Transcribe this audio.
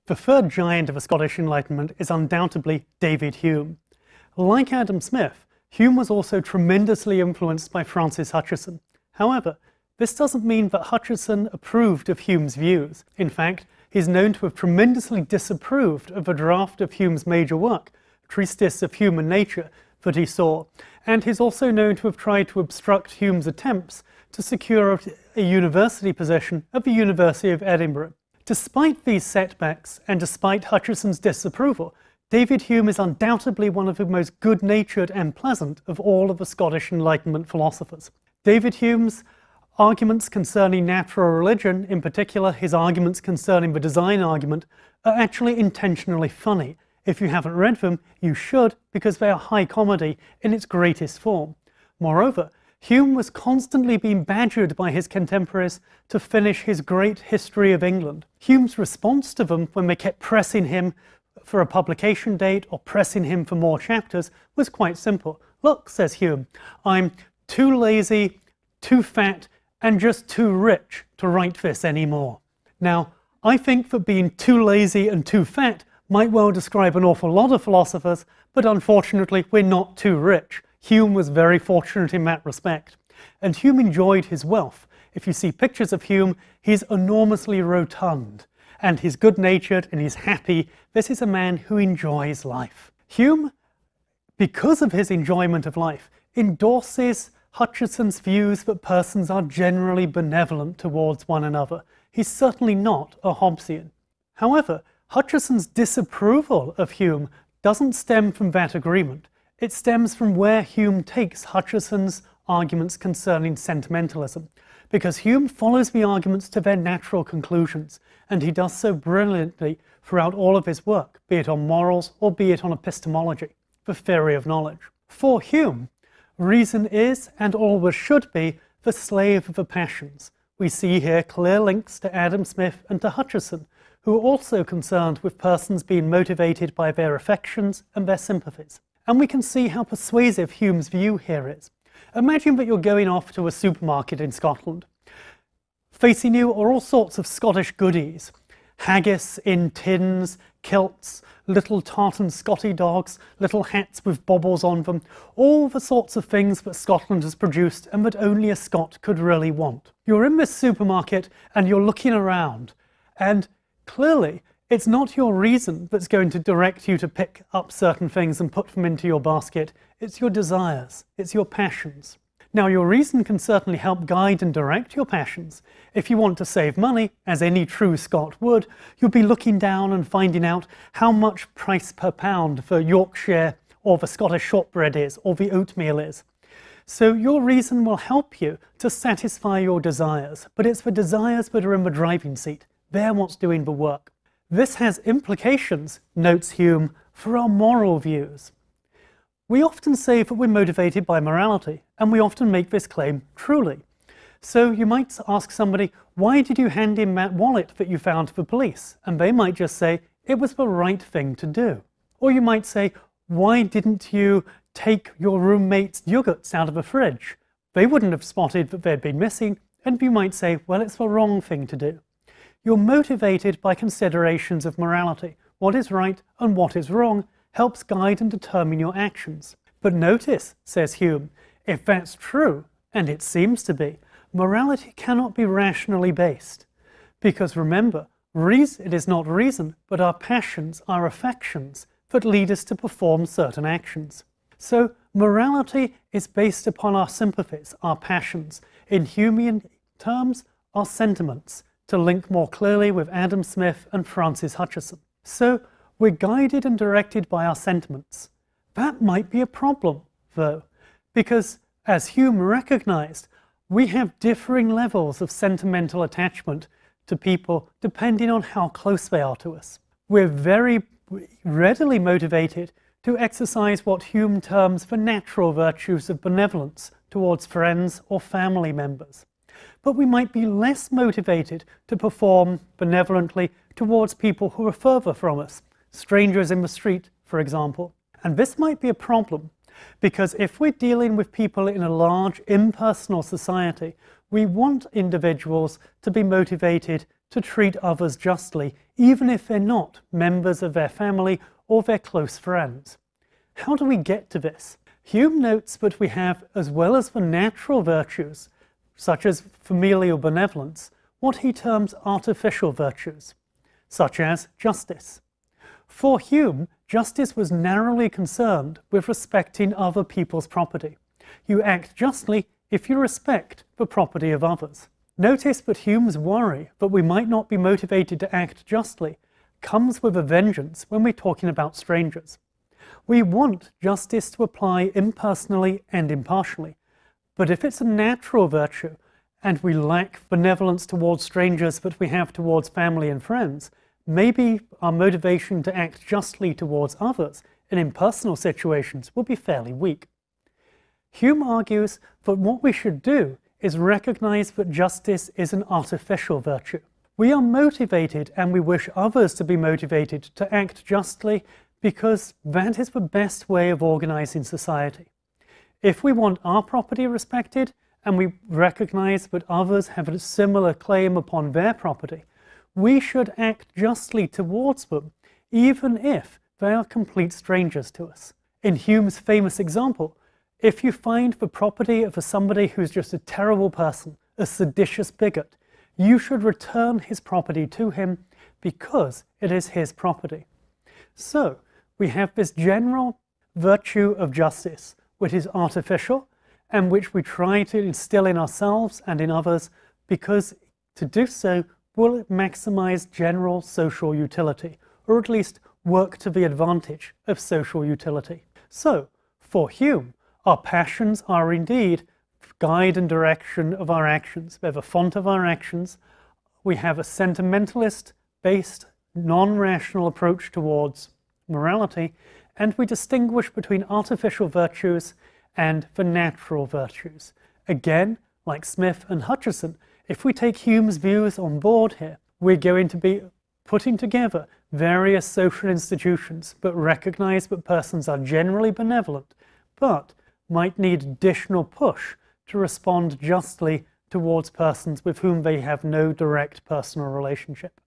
The third giant of the Scottish Enlightenment is undoubtedly David Hume. Like Adam Smith, Hume was also tremendously influenced by Francis Hutcheson. However, this doesn't mean that Hutcheson approved of Hume's views. In fact, he's known to have tremendously disapproved of a draft of Hume's major work, Treatise of Human Nature, that he saw, and he's also known to have tried to obstruct Hume's attempts to secure a university position at the University of Edinburgh. Despite these setbacks, and despite Hutcheson's disapproval, David Hume is undoubtedly one of the most good-natured and pleasant of all of the Scottish Enlightenment philosophers. David Hume's arguments concerning natural religion, in particular his arguments concerning the design argument, are actually intentionally funny. If you haven't read them, you should, because they are high comedy in its greatest form. Moreover, Hume was constantly being badgered by his contemporaries to finish his great history of England. Hume's response to them, when they kept pressing him for a publication date or pressing him for more chapters, was quite simple. Look, says Hume, I'm too lazy, too fat, and just too rich to write this anymore. Now, I think that being too lazy and too fat might well describe an awful lot of philosophers, but unfortunately we're not too rich. Hume was very fortunate in that respect. And Hume enjoyed his wealth. If you see pictures of Hume, he's enormously rotund, and he's good-natured and he's happy. This is a man who enjoys life. Hume, because of his enjoyment of life, endorses Hutcheson's views that persons are generally benevolent towards one another. He's certainly not a Hobbesian. However, Hutcheson's disapproval of Hume doesn't stem from that agreement. It stems from where Hume takes Hutcheson's arguments concerning sentimentalism, because Hume follows the arguments to their natural conclusions, and he does so brilliantly throughout all of his work, be it on morals or be it on epistemology, the theory of knowledge. For Hume, reason is, and always should be, the slave of the passions. We see here clear links to Adam Smith and to Hutcheson, who are also concerned with persons being motivated by their affections and their sympathies. And we can see how persuasive Hume's view here is. Imagine that you're going off to a supermarket in Scotland. Facing you are all sorts of Scottish goodies. Haggis in tins, kilts, little tartan Scotty dogs, little hats with baubles on them, all the sorts of things that Scotland has produced and that only a Scot could really want. You're in this supermarket and you're looking around, and clearly it's not your reason that's going to direct you to pick up certain things and put them into your basket. It's your desires, it's your passions. Now, your reason can certainly help guide and direct your passions. If you want to save money, as any true Scot would, you'll be looking down and finding out how much price per pound the Yorkshire or the Scottish shortbread is, or the oatmeal is. So your reason will help you to satisfy your desires, but it's the desires that are in the driving seat. They're what's doing the work. This has implications, notes Hume, for our moral views. We often say that we're motivated by morality, and we often make this claim truly. So you might ask somebody, why did you hand in that wallet that you found to the police? And they might just say, it was the right thing to do. Or you might say, why didn't you take your roommate's yogurts out of the fridge? They wouldn't have spotted that they'd been missing, and you might say, well, it's the wrong thing to do. You're motivated by considerations of morality. What is right and what is wrong helps guide and determine your actions. But notice, says Hume, if that's true, and it seems to be, morality cannot be rationally based. Because remember, it is not reason, but our passions, our affections, that lead us to perform certain actions. So morality is based upon our sympathies, our passions, in Humean terms, our sentiments, to link more clearly with Adam Smith and Francis Hutcheson. So we're guided and directed by our sentiments. That might be a problem, though, because as Hume recognized, we have differing levels of sentimental attachment to people depending on how close they are to us. We're very readily motivated to exercise what Hume terms the natural virtues of benevolence towards friends or family members. But we might be less motivated to perform benevolently towards people who are further from us, strangers in the street, for example. And this might be a problem, because if we're dealing with people in a large impersonal society, we want individuals to be motivated to treat others justly, even if they're not members of their family or their close friends. How do we get to this? Hume notes that we have, as well as the natural virtues, such as familial benevolence, what he terms artificial virtues, such as justice. For Hume, justice was narrowly concerned with respecting other people's property. You act justly if you respect the property of others. Notice that Hume's worry that we might not be motivated to act justly comes with a vengeance when we're talking about strangers. We want justice to apply impersonally and impartially, but if it's a natural virtue and we lack benevolence towards strangers that we have towards family and friends, maybe our motivation to act justly towards others in impersonal situations will be fairly weak. Hume argues that what we should do is recognize that justice is an artificial virtue. We are motivated, and we wish others to be motivated, to act justly because that is the best way of organizing society. If we want our property respected, and we recognize that others have a similar claim upon their property, we should act justly towards them, even if they are complete strangers to us. In Hume's famous example, if you find the property of somebody who's just a terrible person, a seditious bigot, you should return his property to him because it is his property. So, we have this general virtue of justice, which is artificial and which we try to instill in ourselves and in others because to do so will maximize general social utility, or at least work to the advantage of social utility. So, for Hume, our passions are indeed guide and direction of our actions. They're the font of our actions. We have a sentimentalist-based, non-rational approach towards morality, and we distinguish between artificial virtues and the natural virtues. Again, like Smith and Hutcheson, if we take Hume's views on board here, we're going to be putting together various social institutions that recognize that persons are generally benevolent, but might need additional push to respond justly towards persons with whom they have no direct personal relationship.